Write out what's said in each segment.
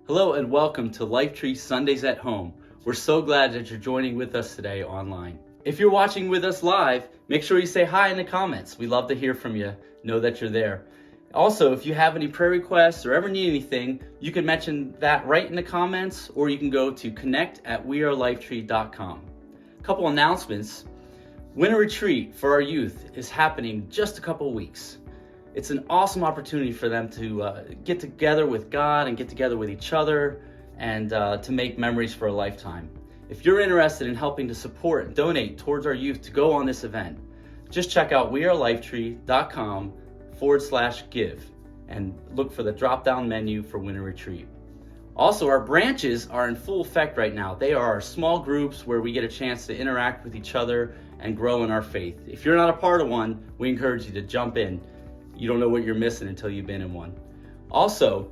Hello and welcome to Lifetree Sundays at Home. We're so glad that you're joining with us today online. If you're watching with us live, make sure you say hi in the comments. We love to hear from you. Know that you're there. Also, if you have any prayer requests or ever need anything, you can mention that right in the comments, or you can go to connect@wearelifetree.com. A couple announcements. Winter retreat for our youth is happening just a couple weeks. It's an awesome opportunity for them to get together with God and get together with each other and to make memories for a lifetime. If you're interested in helping to support and donate towards our youth to go on this event, just check out wearelifetree.com/give and look for the drop-down menu for Winter Retreat. Also, our branches are in full effect right now. They are our small groups where we get a chance to interact with each other and grow in our faith. If you're not a part of one, we encourage you to jump in. You don't know what you're missing until you've been in one. Also,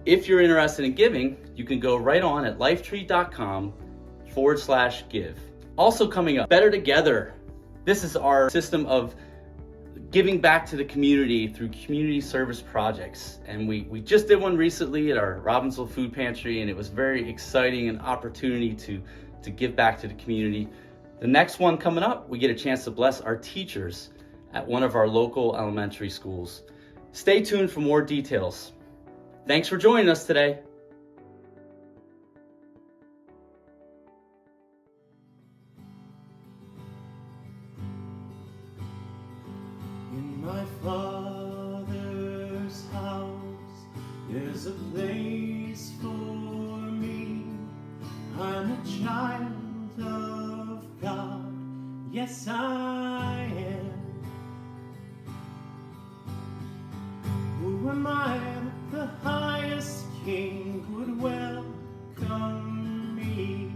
if you're interested in giving, you can go right on at lifetree.com/give. Also coming up, Better Together. This is our system of giving back to the community through community service projects. And we just did one recently at our Robbinsville Food Pantry, and it was very exciting, an opportunity to give back to the community. The next one coming up, we get a chance to bless our teachers at one of our local elementary schools. Stay tuned for more details. Thanks for joining us today. In my Father's house, there's a place for me. I'm a child of God. Yes, I am. Who am I that the highest King would welcome me?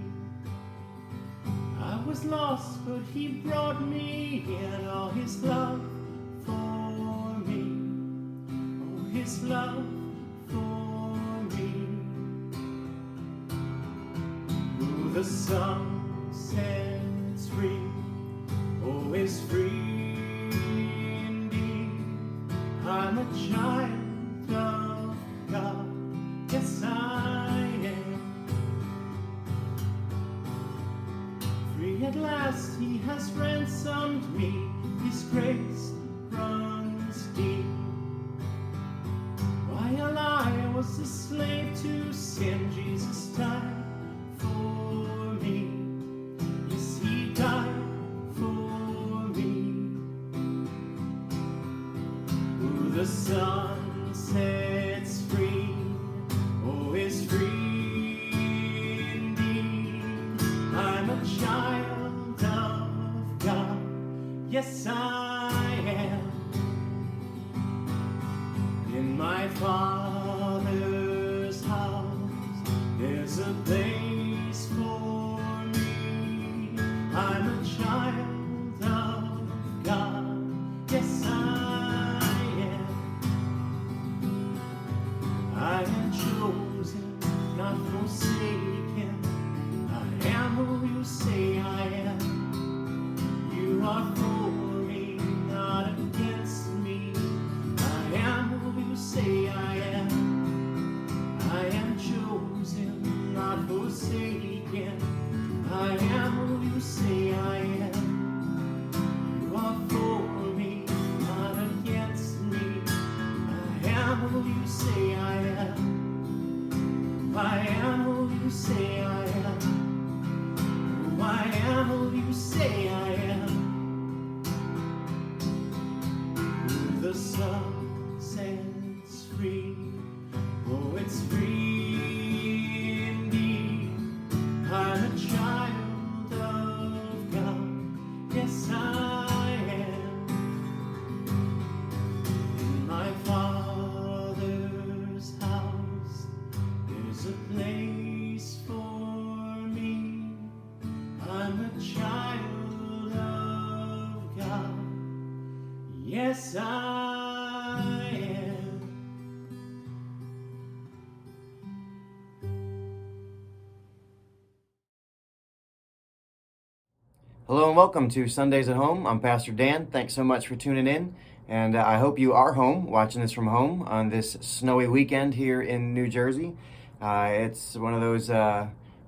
I was lost, but He brought me in. All His love for me, oh, His love for me. Who the Son sets free, oh, is free indeed. I'm a child of God, yes I am. Free at last, He has ransomed me. His grace runs deep. While I was a slave to sin, Jesus died for me. Yes, He died for me. Who the Son sets free, oh, is free indeed. I'm a child of God, yes I am. In my Father's house, there's a place for me. I'm a child of God, yes I am. I am chosen, not forsaken. I am who you say I am. You are for me, not against me. I am who you say I am. I am chosen, not forsaken. I am who you say I am. You are for me, not against me. I am who you say I am. I am who you say I am. I am who you say I am. Who the Son sets free, oh, it's free indeed. I'm a child of God, yes I am. In my Father's house, there's a place for me. I'm a child of God, yes I am. Hello and welcome to Sundays at Home. I'm Pastor Dan. Thanks so much for tuning in. And I hope you are home, watching this from home on this snowy weekend here in New Jersey. It's one of those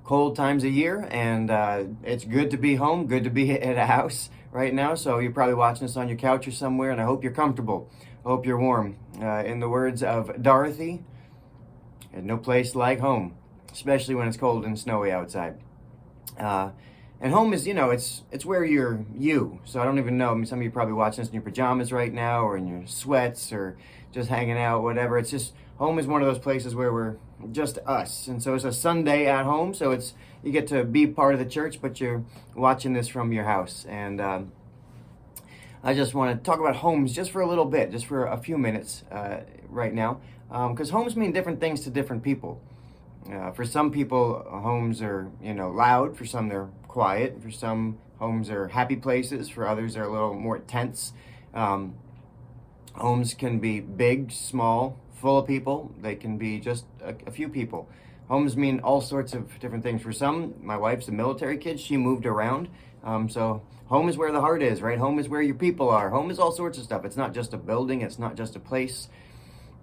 cold times of year, and it's good to be home, good to be at a house right now. So you're probably watching this on your couch or somewhere, and I hope you're comfortable. I hope you're warm. In the words of Dorothy, "There's no place like home," especially when it's cold and snowy outside. And home is, it's where you're you. So I don't even know. I mean, some of you are probably watching this in your pajamas right now, or in your sweats, or just hanging out, whatever. It's just, home is one of those places where we're just us. And so it's a Sunday at home. So you get to be part of the church, but you're watching this from your house. And I just want to talk about homes just for a little bit, just for a few minutes right now, because homes mean different things to different people. For some people, homes are, loud. For some, they're quiet. For some, homes are happy places. For others, they're a little more tense. Homes can be big, small, full of people. They can be just a few people. Homes mean all sorts of different things. For some, my wife's a military kid. She moved around. So home is where the heart is, right? Home is where your people are. Home is all sorts of stuff. It's not just a building. It's not just a place.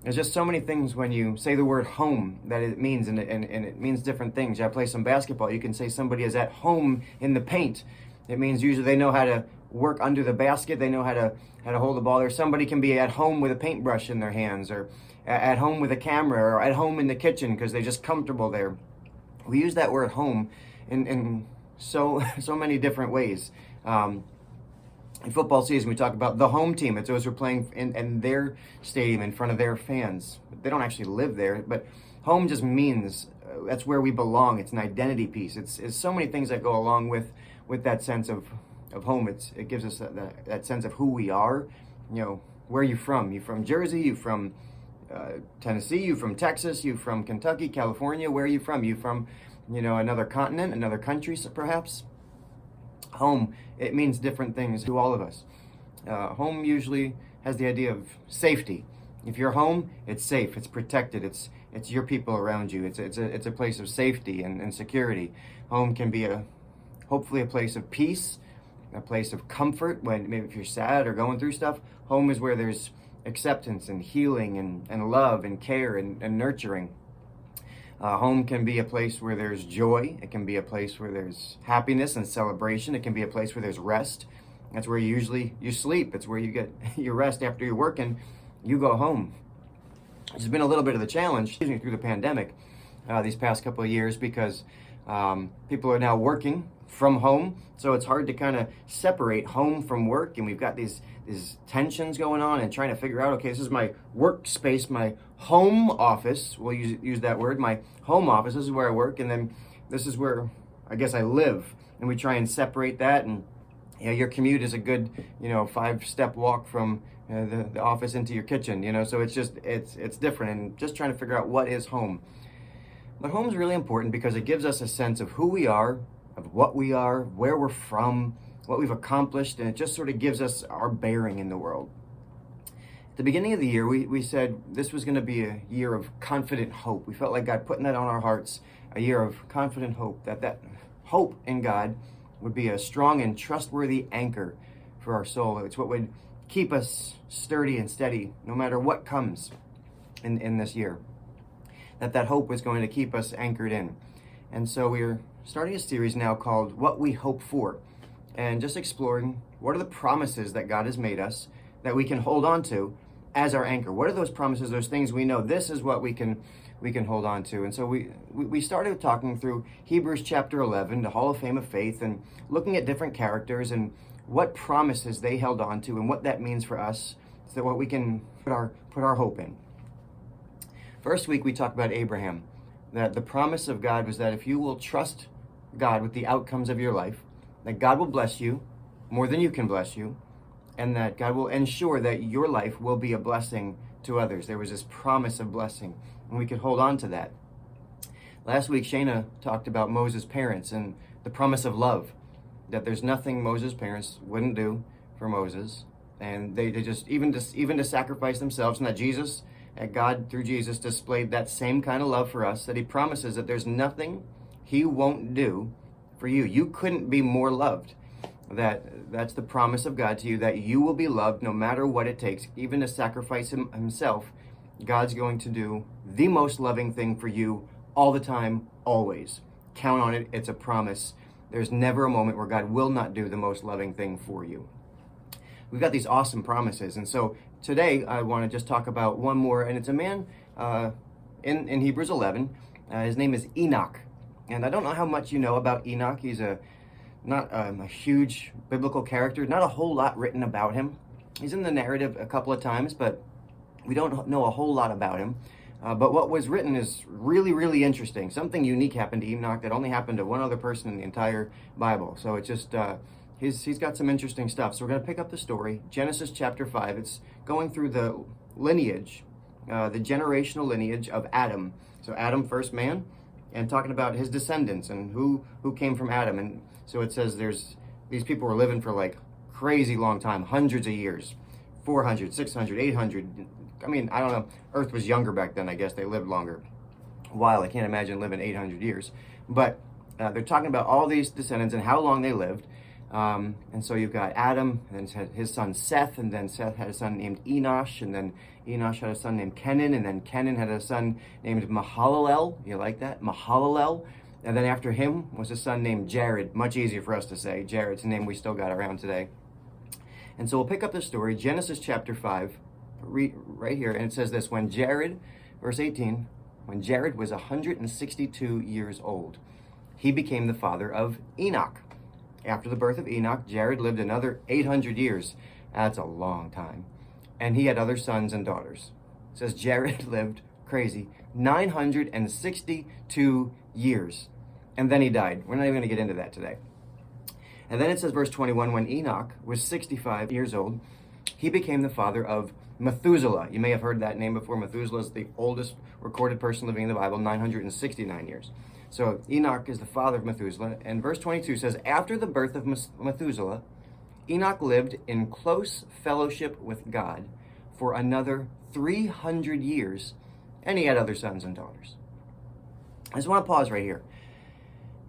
There's just so many things when you say the word home that it means, and it means different things. I play some basketball. You can say somebody is at home in the paint. It means usually they know how to work under the basket. They know how to hold the ball. Or somebody can be at home with a paintbrush in their hands, or at home with a camera, or at home in the kitchen because they're just comfortable there. We use that word home in so many different ways. In football season, we talk about the home team. It's those who are playing in their stadium in front of their fans. They don't actually live there, but home just means that's where we belong. It's an identity piece. It's so many things that go along with that sense of home. It gives us that sense of who we are. Where are you from? You from Jersey? You from Tennessee? You from Texas? You from Kentucky, California? Where are you from? You from another continent, another country, perhaps? Home, it means different things to all of us. Home usually has the idea of safety. If you're home, it's safe, it's protected, it's your people around you. It's a place of safety and security. Home can be hopefully a place of peace, a place of comfort when maybe if you're sad or going through stuff. Home is where there's acceptance and healing and love and care and nurturing. Home can be a place where there's joy. It can be a place where there's happiness and celebration. It can be a place where there's rest. That's where you sleep. It's where you get your rest after you're working. You go home. It's been a little bit of the challenge through the pandemic these past couple of years because people are now working from home. So it's hard to kind of separate home from work. And we've got these tensions going on and trying to figure out, okay, this is my workspace, my home office. We'll use that word, my home office. This is where I work. And then this is where I guess I live. And we try and separate that. And your commute is a good, 5-step walk from the office into your kitchen, so it's different, and just trying to figure out what is home. But home is really important because it gives us a sense of who we are, of what we are, where we're from, what we've accomplished, and it just sort of gives us our bearing in the world. At the beginning of the year, we said this was going to be a year of confident hope. We felt like God putting that on our hearts, a year of confident hope, that hope in God would be a strong and trustworthy anchor for our soul. It's what would keep us sturdy and steady no matter what comes in this year. That hope was going to keep us anchored in. And so we're starting a series now called What We Hope For, and just exploring what are the promises that God has made us that we can hold on to as our anchor. What are those promises, those things we know this is what we can hold on to? And so we started talking through Hebrews chapter 11, the Hall of Fame of Faith, and looking at different characters and what promises they held on to and what that means for us, so what we can put our hope in. First week we talked about Abraham, that the promise of God was that if you will trust God with the outcomes of your life, that God will bless you more than you can bless you, and that God will ensure that your life will be a blessing to others. There was this promise of blessing, and we could hold on to that. Last week, Shayna talked about Moses' parents and the promise of love, that there's nothing Moses' parents wouldn't do for Moses, and they just even to sacrifice themselves, and that Jesus, and God through Jesus displayed that same kind of love for us, that he promises that there's nothing he won't do for you. You couldn't be more loved. That's the promise of God to you, that you will be loved no matter what it takes, even to sacrifice himself. God's going to do the most loving thing for you all the time, always. Count on it. It's a promise. There's never a moment where God will not do the most loving thing for you. We've got these awesome promises. And so today I want to just talk about one more, and it's a man in Hebrews 11. His name is Enoch. And I don't know how much you know about Enoch. He's not a huge biblical character, not a whole lot written about him. He's in the narrative a couple of times, but we don't know a whole lot about him. But what was written is really, really interesting. Something unique happened to Enoch that only happened to one other person in the entire Bible. So it's just, he's got some interesting stuff. So we're going to pick up the story, Genesis chapter 5. It's going through the lineage, the generational lineage of Adam. So Adam, first man, and talking about his descendants and who came from Adam. And so it says these people were living for like crazy long time, hundreds of years, 400, 600, 800. I mean, I don't know. Earth was younger back then. I guess they lived longer. While I can't imagine living 800 years. But they're talking about all these descendants and how long they lived. And so you've got Adam, and then his son Seth, and then Seth had a son named Enosh, and then Enosh had a son named Kenan, and then Kenan had a son named Mahalalel. You like that? Mahalalel. And then after him was a son named Jared. Much easier for us to say. Jared's a name we still got around today. And so we'll pick up the story, Genesis chapter 5. Right here, and it says this: when Jared, verse 18, when Jared was 162 years old, he became the father of Enoch. After the birth of Enoch, Jared lived another 800 years. That's a long time. And he had other sons and daughters. It says Jared lived, crazy, 962 years. And then he died. We're not even going to get into that today. And then it says, verse 21, when Enoch was 65 years old, he became the father of Methuselah. You may have heard that name before. Methuselah is the oldest recorded person living in the Bible, 969 years. So Enoch is the father of Methuselah. And verse 22 says, after the birth of Methuselah, Enoch lived in close fellowship with God for another 300 years, and he had other sons and daughters. I just want to pause right here.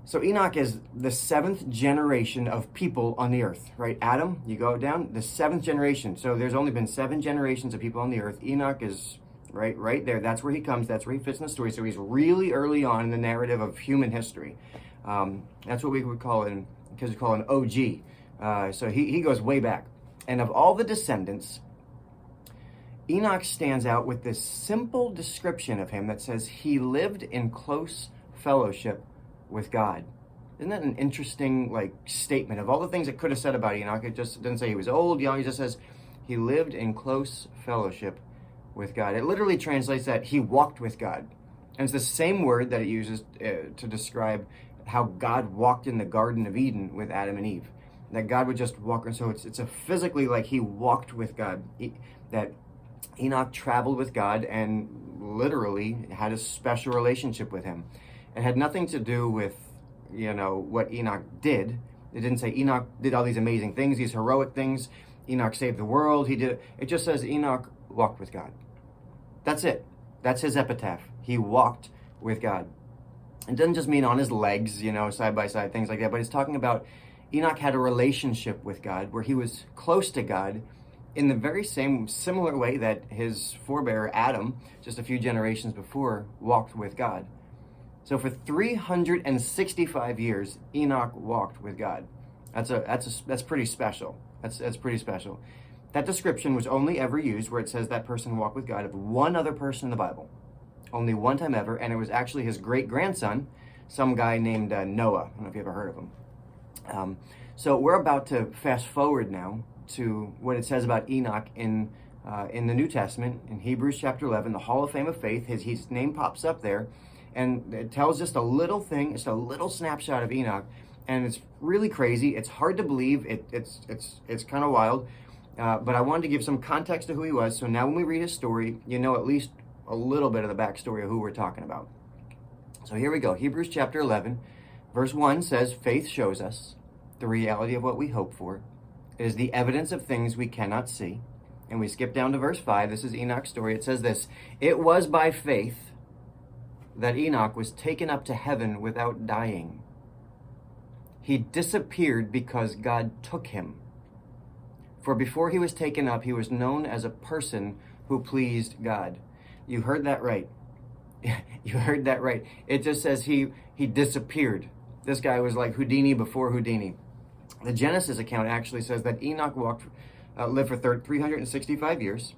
So Enoch is the seventh generation of people on the earth, right? Adam, you go down, the seventh generation. So there's only been 7 generations of people on the earth. Enoch is right there. That's where he comes. That's where he fits in the story. So he's really early on in the narrative of human history. That's what we would call him, because we call him OG. So he goes way back. And of all the descendants, Enoch stands out with this simple description of him that says he lived in close fellowship with God. Isn't that an interesting statement? Of all the things it could have said about Enoch, it just didn't say he was old, young. He just says he lived in close fellowship with God. It literally translates that he walked with God. And it's the same word that it uses to describe how God walked in the Garden of Eden with Adam and Eve. That God would just walk. And so it's a physically like he walked with God. That Enoch traveled with God and literally had a special relationship with him. It had nothing to do with, what Enoch did. It didn't say Enoch did all these amazing things, these heroic things. Enoch saved the world. It just says Enoch walked with God. That's it. That's his epitaph. He walked with God. It doesn't just mean on his legs, side by side, things like that. But it's talking about Enoch had a relationship with God where he was close to God in the very similar way that his forebearer Adam, just a few generations before, walked with God. So for 365 years, Enoch walked with God. That's pretty special. That's pretty special. That description was only ever used where it says that person walked with God of one other person in the Bible. Only one time ever, and it was actually his great-grandson, some guy named Noah. I don't know if you ever heard of him. So we're about to fast forward now to what it says about Enoch in the New Testament, in Hebrews chapter 11, the Hall of Fame of Faith. His name pops up there. And it tells just a little thing, just a little snapshot of Enoch, and it's really crazy. It's hard to believe. It's kind of wild, but I wanted to give some context to who he was. So now when we read his story, you know at least a little bit of the backstory of who we're talking about. So here we go. Hebrews chapter 11, verse 1 says, "Faith shows us the reality of what we hope for. It is the evidence of things we cannot see." And we skip down to verse 5. This is Enoch's story. It says this: "It was by faith that Enoch was taken up to heaven without dying. He disappeared because God took him. For before he was taken up, he was known as a person who pleased God." You heard that right. You heard that right. It just says he disappeared. This guy was like Houdini before Houdini. The Genesis account actually says that Enoch lived for 365 years,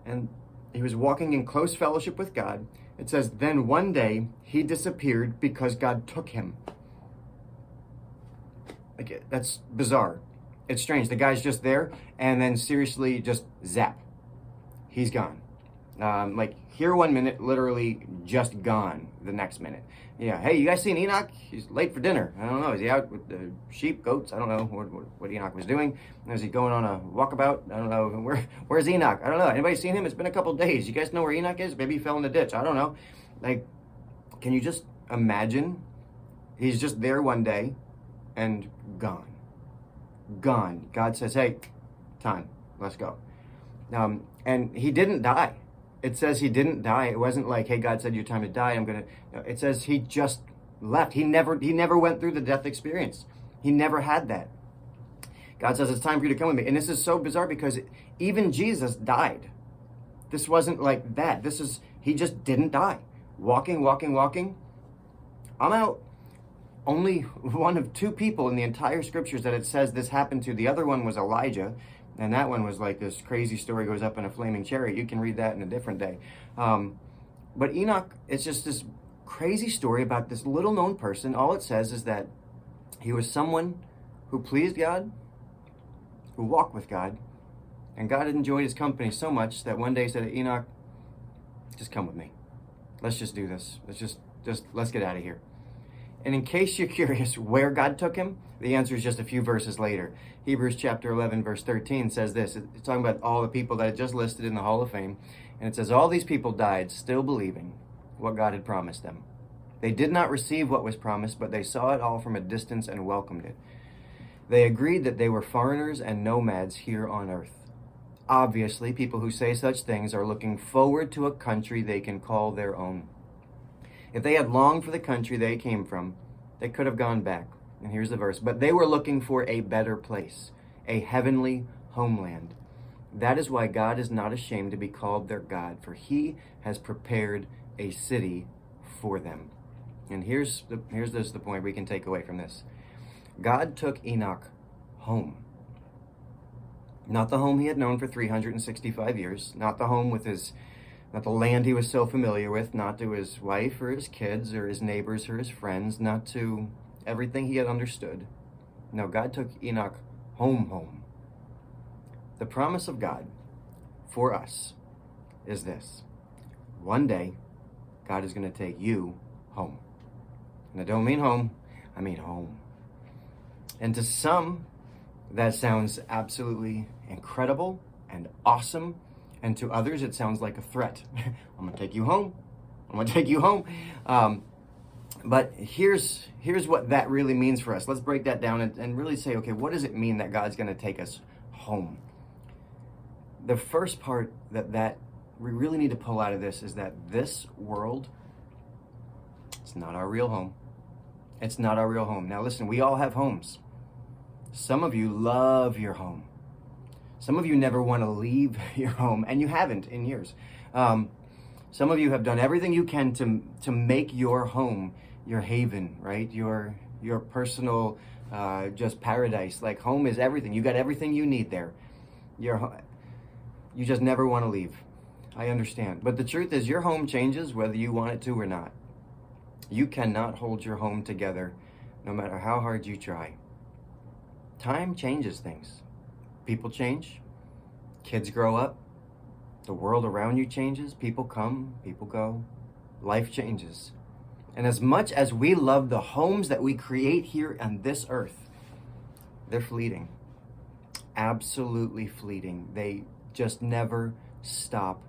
and he was walking in close fellowship with God. It says, then one day he disappeared because God took him. Like, that's bizarre. It's strange. The guy's just there, and then seriously, just zap. He's gone. Like, here one minute, literally just gone the next minute. Yeah, hey, you guys seen Enoch? He's late for dinner. I don't know. Is he out with the sheep, goats? I don't know what Enoch was doing. Is he going on a walkabout? I don't know. Where's Enoch? I don't know. Anybody seen him? It's been a couple days. You guys know where Enoch is? Maybe he fell in the ditch. I don't know. Like, can you just imagine? He's just there one day and gone. Gone. God says, hey, time. Let's go. And he didn't die. It says he didn't die. It wasn't like, hey, God said your time to die. It says he just left. He never went through the death experience. He never had that. God says it's time for you to come with me. And this is so bizarre because even Jesus died. This wasn't like that. He just didn't die. Walking. I'm out. Only one of two people in the entire scriptures that it says this happened to. The other one was Elijah. And that one was like this crazy story, goes up in a flaming chariot. You can read that in a different day. But Enoch, it's just this crazy story about this little known person. All it says is that he was someone who pleased God, who walked with God, and God enjoyed his company so much that one day he said, Enoch, just come with me. Let's just do this. Let's get out of here. And in case you're curious where God took him, the answer is just a few verses later. Hebrews chapter 11, verse 13 says this. It's talking about all the people that are just listed in the Hall of Fame. And it says, all these people died still believing what God had promised them. They did not receive what was promised, but they saw it all from a distance and welcomed it. They agreed that they were foreigners and nomads here on earth. Obviously, people who say such things are looking forward to a country they can call their own. If they had longed for the country they came from, they could have gone back. And here's the verse. But they were looking for a better place, a heavenly homeland. That is why God is not ashamed to be called their God, for he has prepared a city for them. And here's the point we can take away from this. God took Enoch home. Not the home he had known for 365 years, not the home with not the land he was so familiar with, not to his wife or his kids or his neighbors or his friends, not to everything he had understood. No, God took Enoch home. The promise of God for us is this. One day, God is going to take you home. And I don't mean home, I mean home. And to some, that sounds absolutely incredible and awesome. And to others, it sounds like a threat. I'm going to take you home. I'm going to take you home. But here's what that really means for us. Let's break that down and really say, okay, what does it mean that God's going to take us home? The first part that we really need to pull out of this is that this world, it's not our real home. It's not our real home. Now listen, we all have homes. Some of you love your home. Some of you never want to leave your home, and you haven't in years. Some of you have done everything you can to make your home your haven, right? Your personal just paradise. Like, home is everything. You got everything you need there. You just never want to leave. I understand. But the truth is, your home changes whether you want it to or not. You cannot hold your home together no matter how hard you try. Time changes things. People change. Kids grow up. The world around you changes. People come, people go. Life changes. And as much as we love the homes that we create here on this earth, they're fleeting. Absolutely fleeting. They just never stop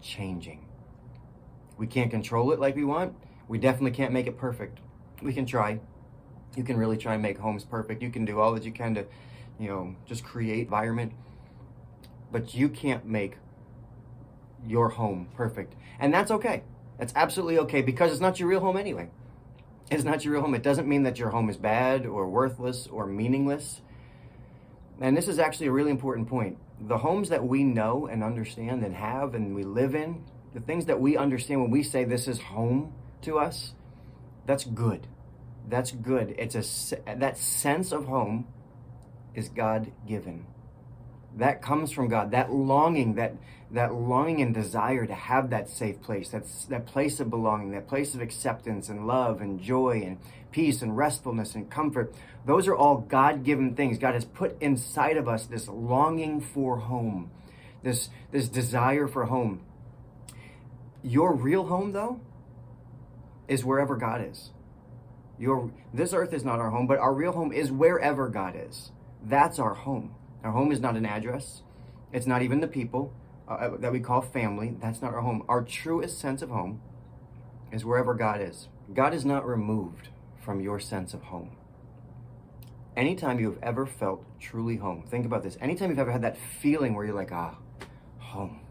changing. We can't control it like we want. We definitely can't make it perfect. We can try. You can really try and make homes perfect. You can do all that you can to, just create environment. But you can't make your home perfect. And that's okay. That's absolutely okay, because it's not your real home anyway. It's not your real home. It doesn't mean that your home is bad or worthless or meaningless. And this is actually a really important point. The homes that we know and understand and have and we live in the things that we understand when we say this is home to us, that's good. That's good. That sense of home is God-given. That comes from God. That longing and desire to have that safe place, that place of belonging, that place of acceptance and love and joy and peace and restfulness and comfort. Those are all God-given things. God has put inside of us this longing for home, this desire for home. Your real home, though, is wherever God is. This earth is not our home, but our real home is wherever God is. That's our home. Our home is not an address. It's not even the people that we call family. That's not our home. Our truest sense of home is wherever God is. God is not removed from your sense of home. Anytime you've ever felt truly home, think about this. Anytime you've ever had that feeling where you're like, home,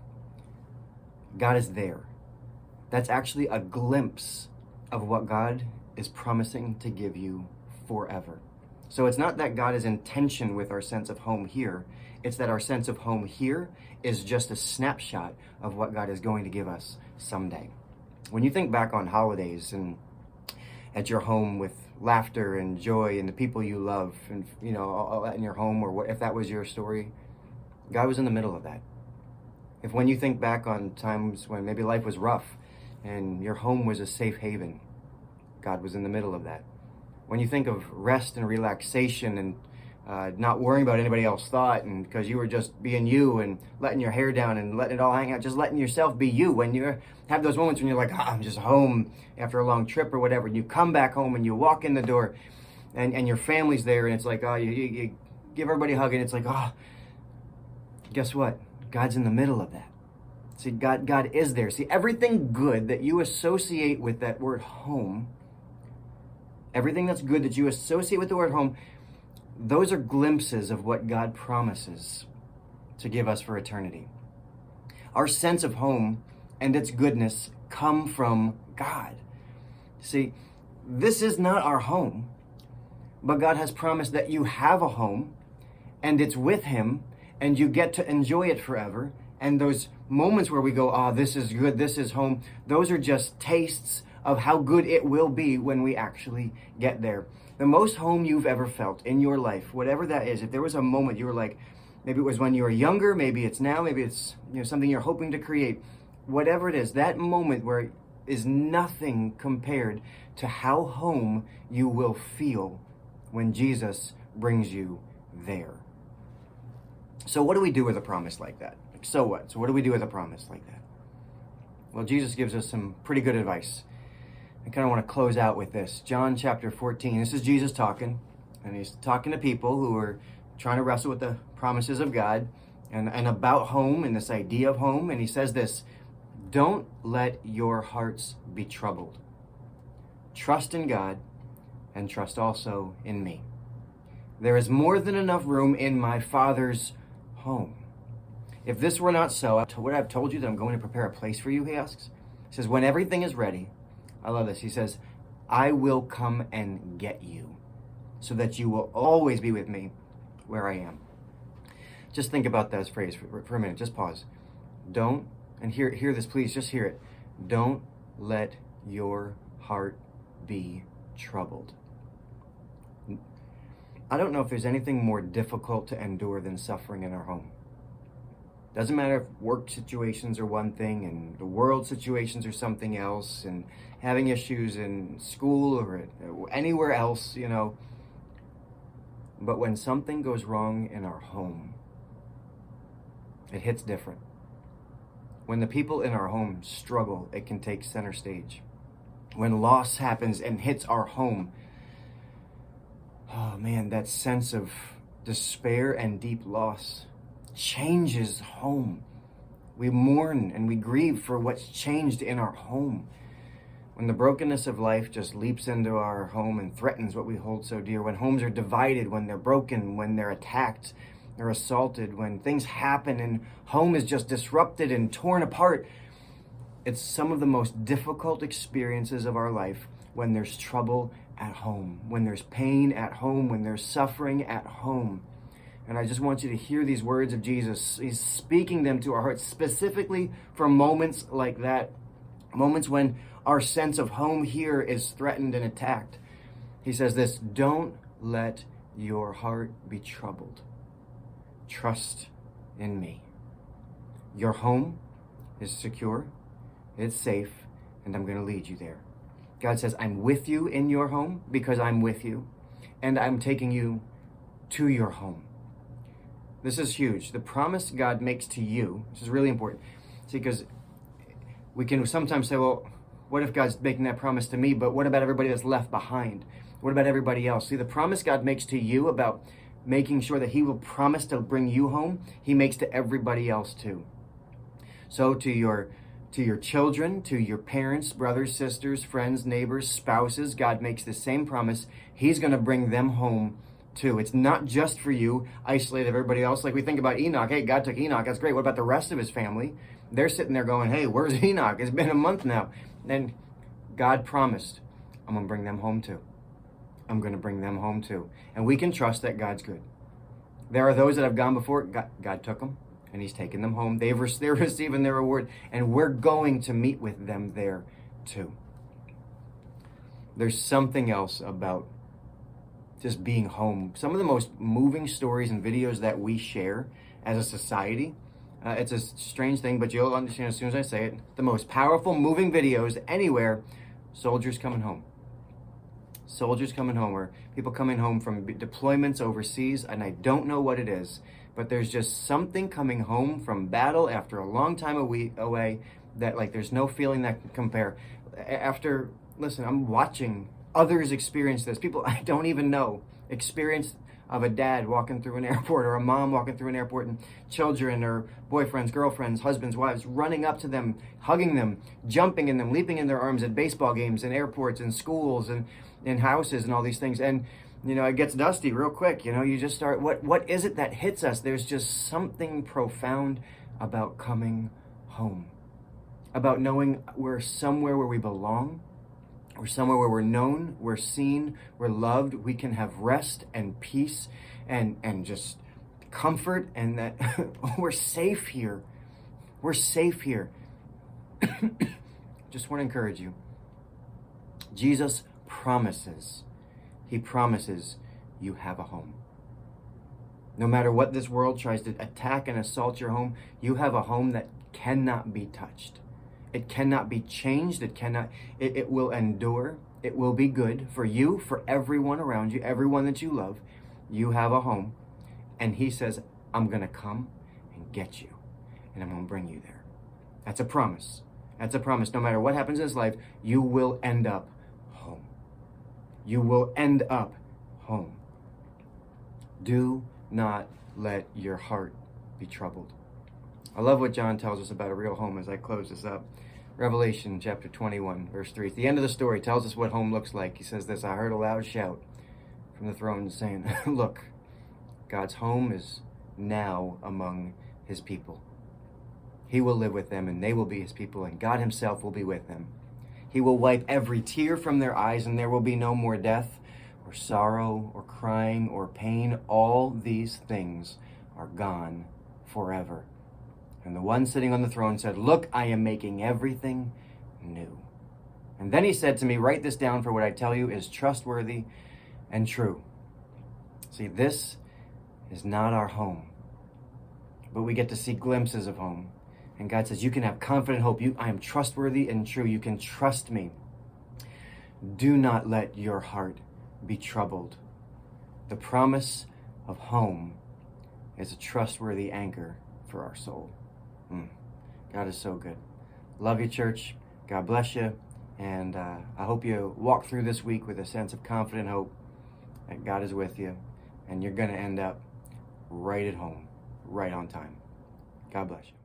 God is there. That's actually a glimpse of what God is promising to give you forever. So it's not that God is in tension with our sense of home here. It's that our sense of home here is just a snapshot of what God is going to give us someday. When you think back on holidays and at your home with laughter and joy and the people you love and, all that in your home, or if that was your story, God was in the middle of that. If when you think back on times when maybe life was rough and your home was a safe haven, God was in the middle of that. When you think of rest and relaxation and not worrying about anybody else's thought, and because you were just being you and letting your hair down and letting it all hang out, just letting yourself be you. When you have those moments when you're like, I'm just home after a long trip or whatever, and you come back home and you walk in the door and your family's there, and it's like, you give everybody a hug, and it's like, guess what? God's in the middle of that. See, God is there. See, everything good that you associate with that word home, everything that's good that you associate with the word home, those are glimpses of what God promises to give us for eternity. Our sense of home and its goodness come from God. See, this is not our home, but God has promised that you have a home and it's with Him and you get to enjoy it forever. And those moments where we go, this is good, this is home, those are just tastes of how good it will be when we actually get there. The most home you've ever felt in your life, whatever that is, if there was a moment you were like, maybe it was when you were younger, maybe it's now, maybe it's something you're hoping to create, whatever it is, that moment where is nothing compared to how home you will feel when Jesus brings you there. So what do we do with a promise like that? So what? So what do we do with a promise like that? Well, Jesus gives us some pretty good advice. I kind of want to close out with this. John chapter 14. This is Jesus talking, and he's talking to people who are trying to wrestle with the promises of God and about home and this idea of home. And he says this, don't let your hearts be troubled. Trust in God and trust also in me. There is more than enough room in my Father's home. If this were not so, would I have told you that I'm going to prepare a place for you, he asks. He says, when everything is ready, I love this. He says, I will come and get you so that you will always be with me where I am. Just think about that phrase for a minute. Just pause. Don't, and hear this, please. Just hear it. Don't let your heart be troubled. I don't know if there's anything more difficult to endure than suffering in our home. Doesn't matter if work situations are one thing and the world situations are something else, and having issues in school or anywhere else, But when something goes wrong in our home, it hits different. When the people in our home struggle, it can take center stage. When loss happens and hits our home, oh man, that sense of despair and deep loss changes home. We mourn and we grieve for what's changed in our home. When the brokenness of life just leaps into our home and threatens what we hold so dear, when homes are divided, when they're broken, when they're attacked, they're assaulted, when things happen and home is just disrupted and torn apart, it's some of the most difficult experiences of our life when there's trouble at home, when there's pain at home, when there's suffering at home. And I just want you to hear these words of Jesus. He's speaking them to our hearts specifically for moments like that. Moments when our sense of home here is threatened and attacked. He says this, don't let your heart be troubled. Trust in me. Your home is secure, it's safe, and I'm going to lead you there. God says, I'm with you in your home because I'm with you, and I'm taking you to your home. This is huge. The promise God makes to you, this is really important. See, because we can sometimes say, well, what if God's making that promise to me, but what about everybody that's left behind? What about everybody else? See, the promise God makes to you about making sure that he will promise to bring you home, he makes to everybody else too. So to your children, to your parents, brothers, sisters, friends, neighbors, spouses, God makes the same promise. He's going to bring them home too. It's not just for you, isolated everybody else. Like we think about Enoch. Hey, God took Enoch. That's great. What about the rest of his family? They're sitting there going, hey, where's Enoch? It's been a month now. And God promised, I'm going to bring them home too. I'm going to bring them home too. And we can trust that God's good. There are those that have gone before. God took them and he's taken them home. They're receiving their reward, and we're going to meet with them there too. There's something else about just being home. Some of the most moving stories and videos that we share as a society, it's a strange thing, but you'll understand as soon as I say it. The most powerful moving videos anywhere, soldiers coming home. Soldiers coming home, or people coming home from deployments overseas, and I don't know what it is, but there's just something coming home from battle after a long time away that, like, there's no feeling that can compare. Listen, I'm watching others experience this. People I don't even know experience of a dad walking through an airport, or a mom walking through an airport, and children or boyfriends, girlfriends, husbands, wives running up to them, hugging them, jumping in them, leaping in their arms at baseball games and airports and schools and in houses and all these things. And it gets dusty real quick. You just start, what is it that hits us? There's just something profound about coming home, about knowing we're somewhere where we belong. We're somewhere where we're known, we're seen, we're loved. We can have rest and peace and just comfort, and that we're safe here. We're safe here. Just want to encourage you. Jesus promises. He promises you have a home. No matter what this world tries to attack and assault your home, you have a home that cannot be touched. It cannot be changed. It will endure. It will be good for you, for everyone around you, everyone that you love. You have a home. And he says, I'm going to come and get you. And I'm going to bring you there. That's a promise. That's a promise. No matter what happens in this life, you will end up home. You will end up home. Do not let your heart be troubled. I love what John tells us about a real home as I close this up. Revelation chapter 21, verse 3. At the end of the story, tells us what home looks like. He says this, I heard a loud shout from the throne saying, look, God's home is now among his people. He will live with them, and they will be his people, and God himself will be with them. He will wipe every tear from their eyes, and there will be no more death, or sorrow, or crying, or pain. All these things are gone forever. And the one sitting on the throne said, look, I am making everything new. And then he said to me, write this down, for what I tell you is trustworthy and true. See, this is not our home, but we get to see glimpses of home. And God says, you can have confident hope. I am trustworthy and true. You can trust me. Do not let your heart be troubled. The promise of home is a trustworthy anchor for our soul. God is so good. Love you, church. God bless you. And I hope you walk through this week with a sense of confident hope that God is with you. And you're going to end up right at home, right on time. God bless you.